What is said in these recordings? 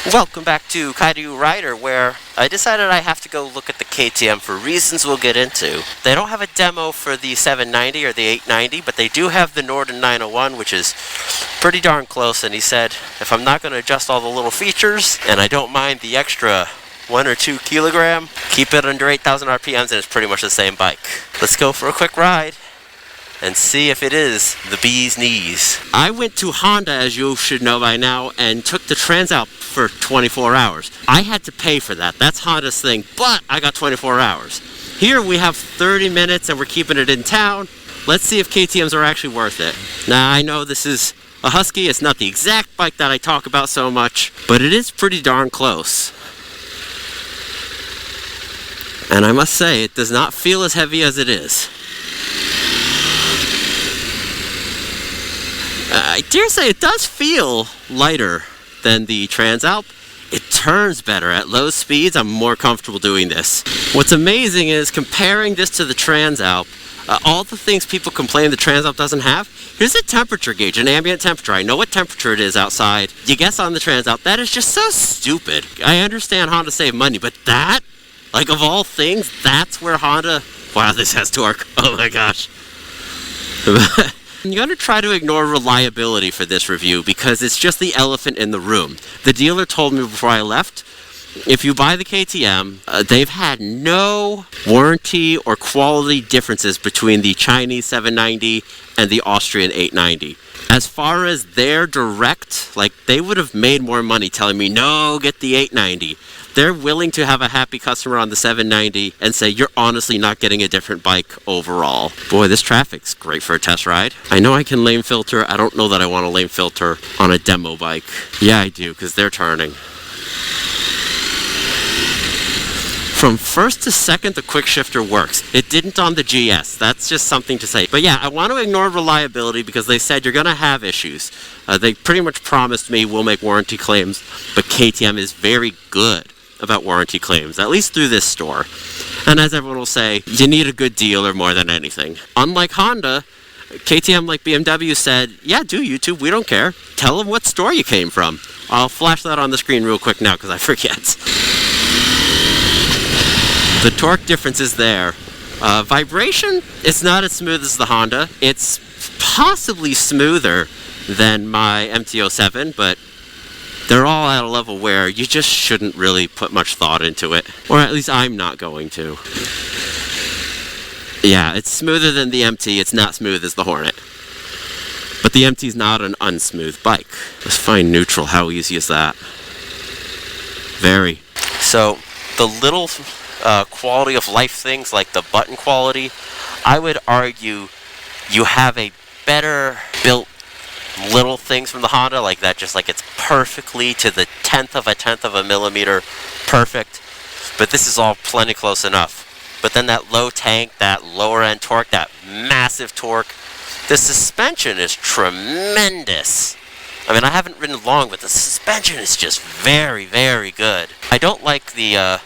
Welcome back to Kaidu Rider, where I decided I have to go look at the KTM for reasons we'll get into. They don't have a demo for the 790 or the 890, but they do have the Norden 901, which is pretty darn close, and he said if I'm not going to adjust all the little features, and I don't mind the extra 1 or 2 kilogram, keep it under 8,000 RPMs and it's pretty much the same bike. Let's go for a quick ride and see if it is the bee's knees. I went to Honda, as you should know by now, and took the Transalp for 24 hours. I had to pay for that. That's Honda's thing, but I got 24 hours. Here we have 30 minutes and we're keeping it in town. Let's see if KTMs are actually worth it. Now, I know this is a Husky. It's not the exact bike that I talk about so much, but it is pretty darn close. And I must say, it does not feel as heavy as it is. I dare say it does feel lighter than the Transalp. It turns better at low speeds. I'm more comfortable doing this. What's amazing is comparing this to the Transalp, all the things people complain the Transalp doesn't have, here's a temperature gauge, an ambient temperature. I know what temperature it is outside. You guess on the Transalp, that is just so stupid. I understand Honda saved money, but that, like of all things, that's where Honda, wow, this has torque. Oh my gosh. I'm going to try to ignore reliability for this review because it's just the elephant in the room. The dealer told me before I left, if you buy the KTM, they've had no warranty or quality differences between the Chinese 790 and the Austrian 890. As far as their direct, like they would have made more money telling me, no, get the 890. They're willing to have a happy customer on the 790 and say, you're honestly not getting a different bike overall. Boy, this traffic's great for a test ride. I know I can lane filter. I don't know that I want to lane filter on a demo bike. Yeah, I do, because they're turning. From first to second, the quick shifter works. It didn't on the GS. That's just something to say. But yeah, I want to ignore reliability because they said you're going to have issues. They pretty much promised me we'll make warranty claims, but KTM is very good about warranty claims, at least through this store. And as everyone will say, you need a good dealer more than anything. Unlike Honda, KTM, like BMW, said, yeah, do YouTube, we don't care. Tell them what store you came from. I'll flash that on the screen real quick now because I forget. The torque difference is there. Vibration, it's not as smooth as the Honda. It's possibly smoother than my MT-07, but they're all at a level where you just shouldn't really put much thought into it. Or at least I'm not going to. Yeah, it's smoother than the MT. It's not smooth as the Hornet. But the MT's not an unsmooth bike. Let's find neutral. How easy is that? Very. So, the little quality of life things like the button quality, I would argue you have a better built little things from the Honda, like that, just like it's perfectly to the tenth of a millimeter perfect, but this is all plenty close enough. But then that low tank, that lower end torque, that massive torque, the suspension is tremendous. I mean, I haven't ridden long, but the suspension is just very, very good. I don't like the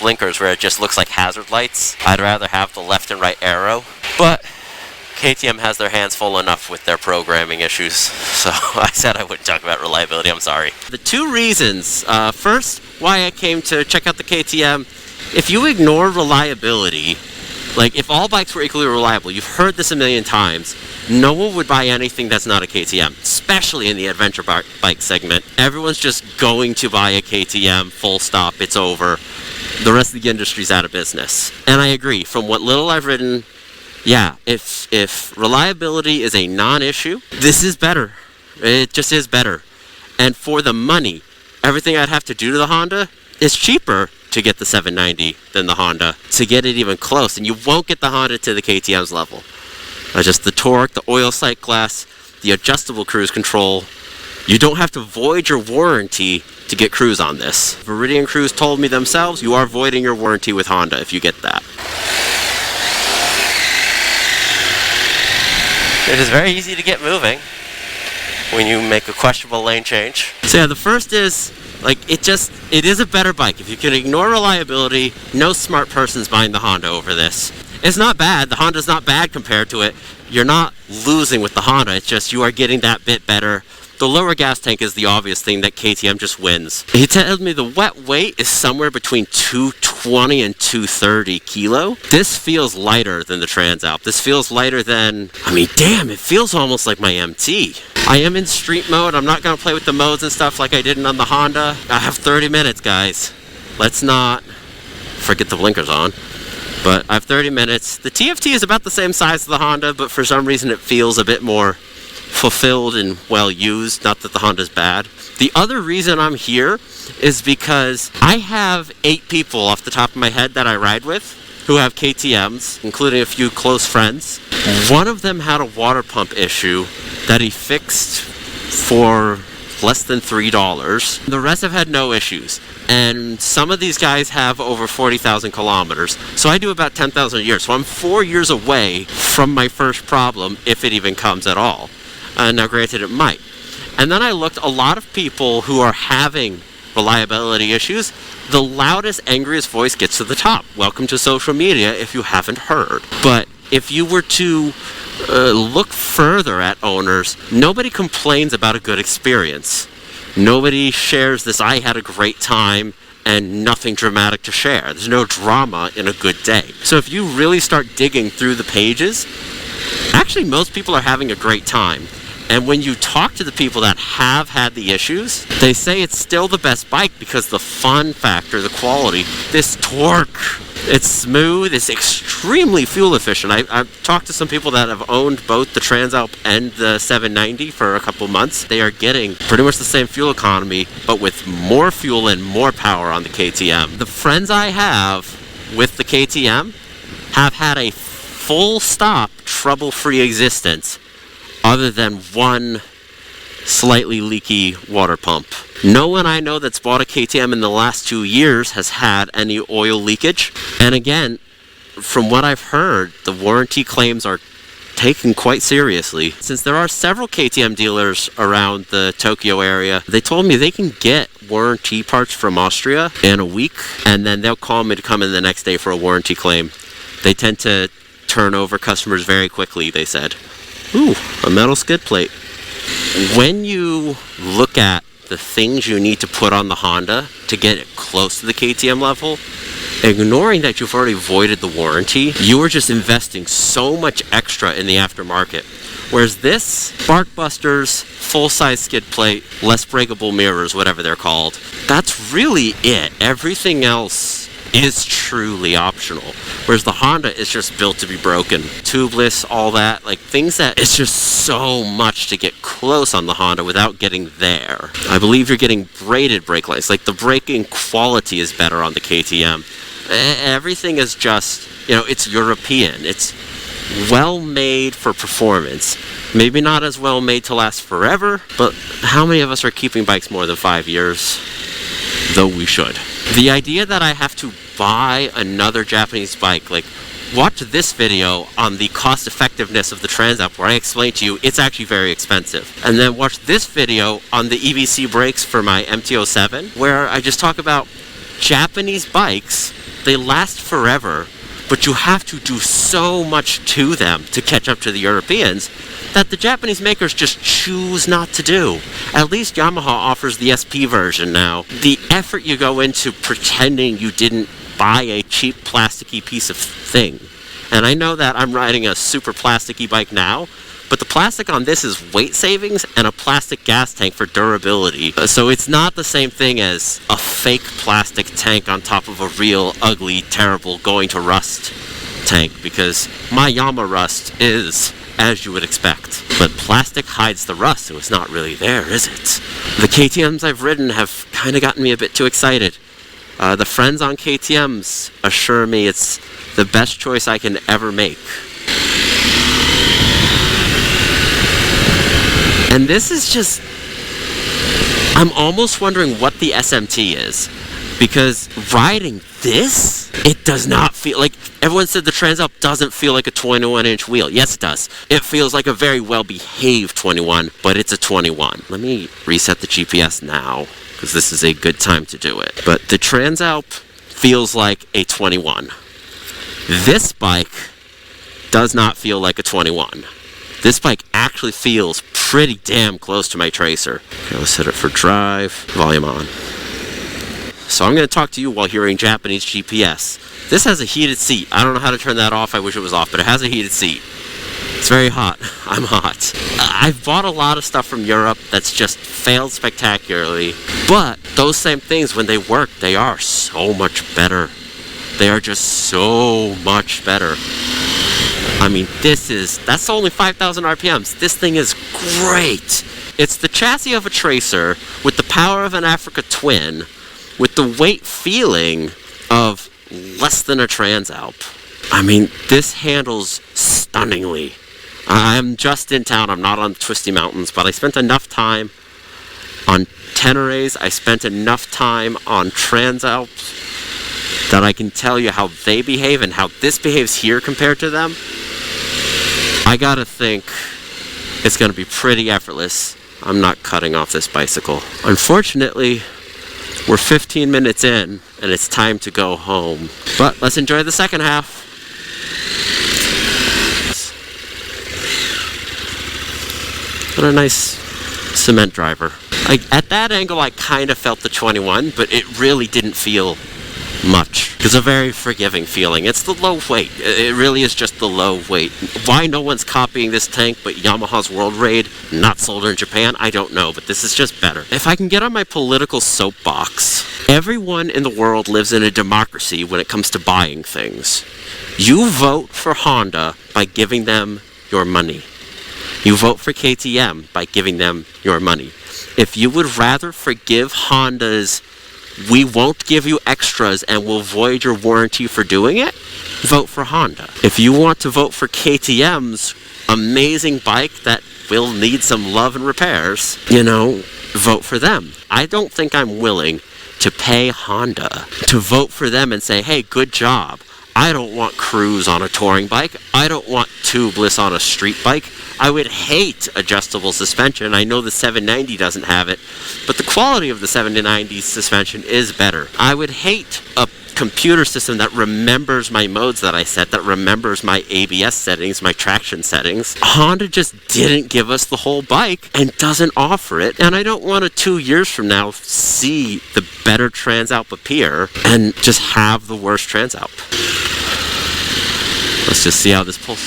blinkers where it just looks like hazard lights. I'd rather have the left and right arrow, but KTM has their hands full enough with their programming issues, so I said I wouldn't talk about reliability, I'm sorry. The two reasons, first, why I came to check out the KTM, if you ignore reliability, like if all bikes were equally reliable, you've heard this a million times, no one would buy anything that's not a KTM, especially in the adventure bike segment. Everyone's just going to buy a KTM, full stop, it's over. The rest of the industry's out of business. And I agree, from what little I've ridden, yeah, if reliability is a non-issue, this is better. It just is better. And for the money, everything I'd have to do to the Honda is cheaper to get the 790 than the Honda, to get it even close. And you won't get the Honda to the KTM's level. Just the torque, the oil sight glass, the adjustable cruise control. You don't have to void your warranty to get cruise on this. Viridian Cruise told me themselves, you are voiding your warranty with Honda if you get that. It is very easy to get moving when you make a questionable lane change. So yeah, the first is, like, it is a better bike. If you can ignore reliability, no smart person's buying the Honda over this. It's not bad. The Honda's not bad compared to it. You're not losing with the Honda. It's just you are getting that bit better. the lower gas tank is the obvious thing that KTM just wins. He tells me the wet weight is somewhere between 220 and 230 kilo. This feels lighter than the Transalp. This feels lighter than, I mean, damn, it feels almost like my MT. I am in street mode. I'm not going to play with the modes and stuff like I did on the Honda. I have 30 minutes, guys. Let's not forget the blinkers on. But I have 30 minutes. The TFT is about the same size as the Honda, but for some reason it feels a bit more fulfilled and well used. Not that the Honda's bad. The other reason I'm here is because I have 8 people off the top of my head that I ride with who have KTMs, including a few close friends. One of them had a water pump issue that he fixed for less than $3. The rest have had no issues. And some of these guys have over 40,000 kilometers. So I do about 10,000 a year. So I'm 4 years away from my first problem, if it even comes at all. Now granted, it might. And then I looked, a lot of people who are having reliability issues, the loudest, angriest voice gets to the top. Welcome to social media if you haven't heard. But if you were to look further at owners, nobody complains about a good experience. Nobody shares this, I had a great time, and nothing dramatic to share. There's no drama in a good day. So if you really start digging through the pages, actually most people are having a great time. And when you talk to the people that have had the issues, they say it's still the best bike because the fun factor, the quality, this torque, it's smooth, it's extremely fuel efficient. I've talked to some people that have owned both the Transalp and the 790 for a couple months. They are getting pretty much the same fuel economy, but with more fuel and more power on the KTM. The friends I have with the KTM have had a full stop, trouble-free existence other than one slightly leaky water pump. No one I know that's bought a KTM in the last 2 years has had any oil leakage. And again, from what I've heard, the warranty claims are taken quite seriously. Since there are several KTM dealers around the Tokyo area, they told me they can get warranty parts from Austria in a week, and then they'll call me to come in the next day for a warranty claim. They tend to turn over customers very quickly, they said. Ooh, a metal skid plate. When you look at the things you need to put on the Honda to get it close to the KTM level, ignoring that you've already voided the warranty, you are just investing so much extra in the aftermarket. Whereas this, spark busters, full-size skid plate, less breakable mirrors, whatever they're called, that's really it. Everything else is truly optional. Whereas the Honda is just built to be broken. Tubeless, all that, like things that it's just so much to get close on the Honda without getting there. I believe you're getting braided brake lights. Like the braking quality is better on the KTM. Everything is just, it's European. It's well made for performance. Maybe not as well made to last forever, but how many of us are keeping bikes more than 5 years? Though we should. The idea that I have to buy another Japanese bike, like watch this video on the cost effectiveness of the Transalp where I explain to you it's actually very expensive. And then watch this video on the EBC brakes for my MT-07 where I just talk about Japanese bikes. They last forever, but you have to do so much to them to catch up to the Europeans that the Japanese makers just choose not to do. At least Yamaha offers the SP version now. The effort you go into pretending you didn't buy a cheap plasticky piece of thing. And I know that I'm riding a super plasticky bike now, but the plastic on this is weight savings and a plastic gas tank for durability. So it's not the same thing as a fake plastic tank on top of a real ugly, terrible, going to rust tank, because my Yamaha rust is as you would expect. But plastic hides the rust, so it's not really there, is it? The KTMs I've ridden have kind of gotten me a bit too excited. The friends on KTMs assure me it's the best choice I can ever make. And this is just... I'm almost wondering what the SMT is. Because riding this, it does not feel like... Everyone said the Transalp doesn't feel like a 21-inch wheel. Yes, it does. It feels like a very well-behaved 21, but it's a 21. Let me reset the GPS now, because this is a good time to do it. But the Transalp feels like a 21. This bike does not feel like a 21. This bike actually feels pretty damn close to my Tracer. Okay, let's set it for drive, volume on. So I'm going to talk to you while hearing Japanese GPS. This has a heated seat. I don't know how to turn that off. I wish it was off, but it has a heated seat. It's very hot. I'm hot. I've bought a lot of stuff from Europe that's just failed spectacularly, but those same things, when they work, they are so much better. They are just so much better. I mean, that's only 5,000 RPMs. This thing is great. It's the chassis of a Tracer with the power of an Africa Twin, with the weight feeling of less than a Transalp. I mean, this handles stunningly. I'm just in town. I'm not on twisty mountains, but I spent enough time on Teneres. I spent enough time on Transalps that I can tell you how they behave and how this behaves here compared to them. I gotta think it's gonna be pretty effortless. I'm not cutting off this bicycle. Unfortunately, we're 15 minutes in and it's time to go home. But let's enjoy the second half. What a nice cement driver. At that angle, I kind of felt the 21, but it really didn't feel much. It's a very forgiving feeling. It's the low weight. It really is just the low weight. Why no one's copying this tank but Yamaha's World Raid, not sold in Japan, I don't know, but this is just better. If I can get on my political soapbox, everyone in the world lives in a democracy when it comes to buying things. You vote for Honda by giving them your money. You vote for KTM by giving them your money. If you would rather forgive Honda's "we won't give you extras and we'll void your warranty for doing it," vote for Honda. If you want to vote for KTM's amazing bike that will need some love and repairs, vote for them. I don't think I'm willing to pay Honda to vote for them and say, hey, good job. I don't want cruise on a touring bike. I don't want tubeless on a street bike. I would hate adjustable suspension. I know the 790 doesn't have it, but the quality of the 790 suspension is better. I would hate a computer system that remembers my modes that I set, that remembers my ABS settings, my traction settings. Honda just didn't give us the whole bike and doesn't offer it, and I don't want to 2 years from now see the better Transalp appear and just have the worst Transalp. Let's just see how this pulls.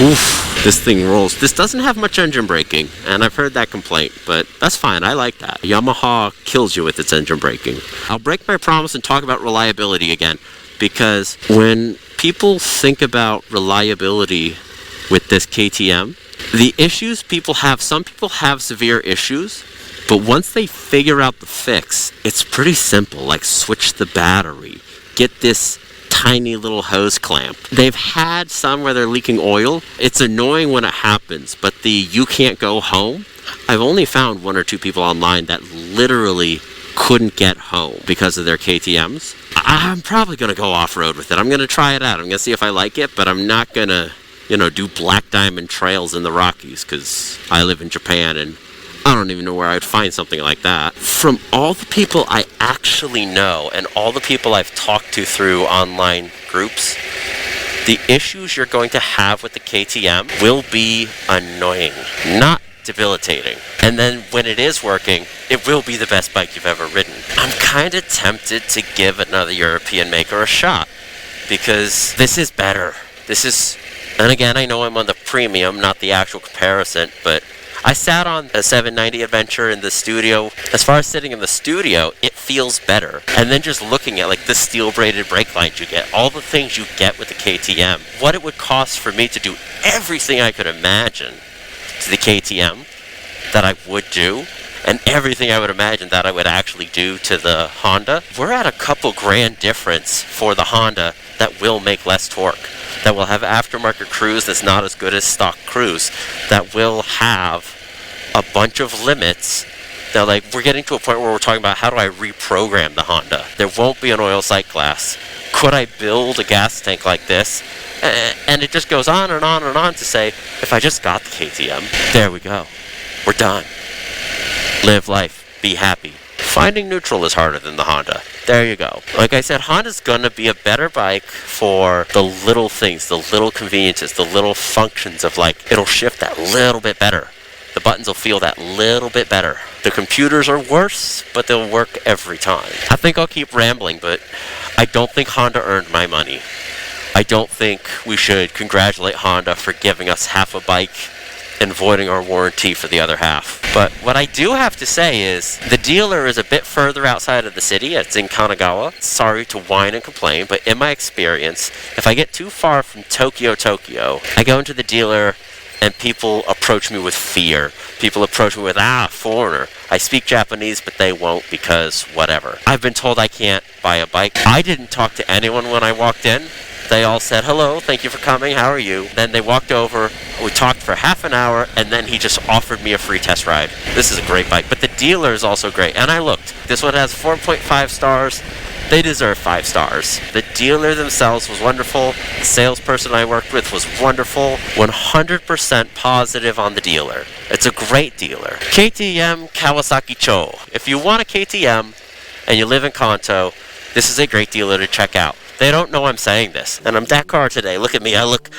Oof, this thing rolls. This doesn't have much engine braking, and I've heard that complaint, but that's fine. I like that. Yamaha kills you with its engine braking. I'll break my promise and talk about reliability again, because when people think about reliability with this KTM, the issues people have, some people have severe issues, but once they figure out the fix, it's pretty simple, like switch the battery, get this tiny little hose clamp. They've had some where they're leaking oil. It's annoying when it happens, but the you can't go home, I've only found 1 or 2 people online that literally couldn't get home because of their KTMs. I'm probably going to go off-road with it. I'm going to try it out. I'm going to see if I like it, but I'm not going to, do black diamond trails in the Rockies because I live in Japan and I don't even know where I'd find something like that. From all the people I actually know and all the people I've talked to through online groups, the issues you're going to have with the KTM will be annoying, not debilitating. And then when it is working, it will be the best bike you've ever ridden. I'm kind of tempted to give another European maker a shot because this is better. And again, I know I'm on the premium, not the actual comparison, but I sat on a 790 Adventure in the studio. As far as sitting in the studio, it feels better. And then just looking at the steel braided brake lines you get, all the things you get with the KTM, what it would cost for me to do everything I could imagine to the KTM that I would do, and everything I would imagine that I would actually do to the Honda, we're at a couple grand difference for the Honda that will make less torque, that will have aftermarket cruise that's not as good as stock cruise, that will have a bunch of limits. Now, we're getting to a point where we're talking about how do I reprogram the Honda. There won't be an oil sight glass. Could I build a gas tank like this? And it just goes on and on and on to say, if I just got the KTM, there we go. We're done. Live life. Be happy. Finding neutral is harder than the Honda. There you go. Like I said, Honda's gonna be a better bike for the little things, the little conveniences, the little functions of like, it'll shift that little bit better. The buttons will feel that little bit better. The computers are worse, but they'll work every time. I think I'll keep rambling, but I don't think Honda earned my money. I don't think we should congratulate Honda for giving us half a bike and voiding our warranty for the other half. But what I do have to say is, the dealer is a bit further outside of the city. It's in Kanagawa. Sorry to whine and complain, but in my experience, if I get too far from Tokyo, I go into the dealer and people approach me with fear. People approach me with, foreigner. I speak Japanese, but they won't because whatever. I've been told I can't buy a bike. I didn't talk to anyone when I walked in. They all said, hello, thank you for coming, how are you? Then they walked over, we talked for half an hour, and then he just offered me a free test ride. This is a great bike, but the dealer is also great. And I looked, this one has 4.5 stars. They deserve 5 stars. The dealer themselves was wonderful. The salesperson I worked with was wonderful. 100% positive on the dealer. It's a great dealer. KTM Kawasaki Chuo. If you want a KTM and you live in Kanto, this is a great dealer to check out. They don't know I'm saying this, and I'm that car today. Look at me. I look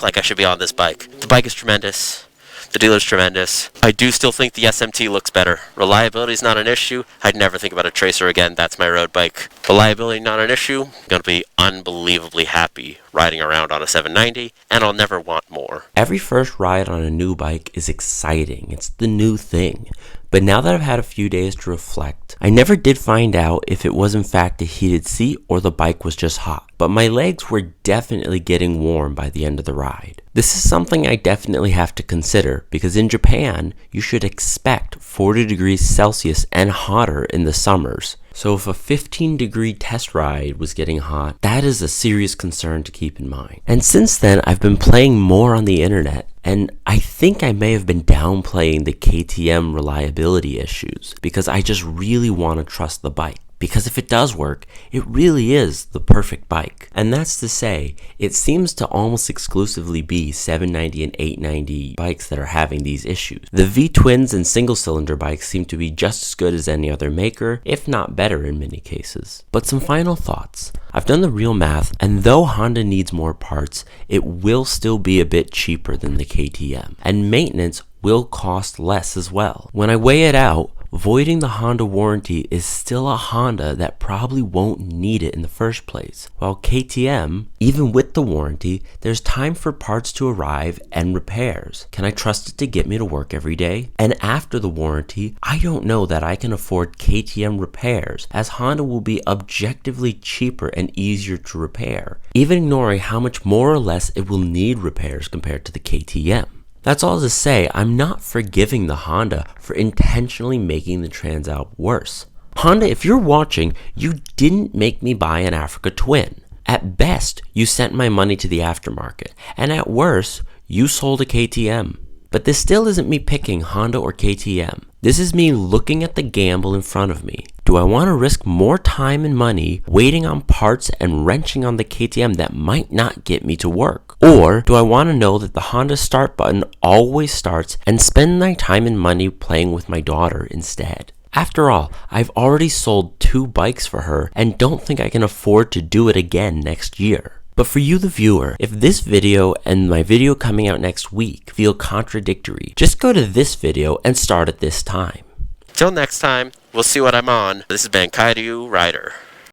like I should be on this bike. The bike is tremendous. The dealer's tremendous. I do still think the SMT looks better. Reliability is not an issue. I'd never think about a Tracer again. That's my road bike. Reliability not an issue. I'm gonna be unbelievably happy riding around on a 790, and I'll never want more. Every first ride on a new bike is exciting. It's the new thing. But now that I've had a few days to reflect, I never did find out if it was in fact a heated seat or the bike was just hot. But my legs were definitely getting warm by the end of the ride. This is something I definitely have to consider because in Japan, you should expect 40 degrees Celsius and hotter in the summers. So if a 15-degree test ride was getting hot, that is a serious concern to keep in mind. And since then, I've been playing more on the internet, and I think I may have been downplaying the KTM reliability issues because I just really want to trust the bike. Because if it does work, it really is the perfect bike. And that's to say, it seems to almost exclusively be 790 and 890 bikes that are having these issues. The V-twins and single-cylinder bikes seem to be just as good as any other maker, if not better in many cases. But some final thoughts. I've done the real math, and though Honda needs more parts, it will still be a bit cheaper than the KTM. And maintenance will cost less as well. When I weigh it out, voiding the Honda warranty is still a Honda that probably won't need it in the first place. While KTM, even with the warranty, there's time for parts to arrive and repairs. Can I trust it to get me to work every day? And after the warranty, I don't know that I can afford KTM repairs, as Honda will be objectively cheaper and easier to repair, even ignoring how much more or less it will need repairs compared to the KTM. That's all to say, I'm not forgiving the Honda for intentionally making the Transalp worse. Honda, if you're watching, you didn't make me buy an Africa Twin. At best, you sent my money to the aftermarket, and at worst, you sold a KTM. But this still isn't me picking Honda or KTM. This is me looking at the gamble in front of me. Do I want to risk more time and money waiting on parts and wrenching on the KTM that might not get me to work? Or do I want to know that the Honda start button always starts and spend my time and money playing with my daughter instead? After all, I've already sold 2 bikes for her and don't think I can afford to do it again next year. But for you, the viewer, if this video and my video coming out next week feel contradictory, just go to this video and start at this time. Till next time, we'll see what I'm on. This has been Kaidu Rider.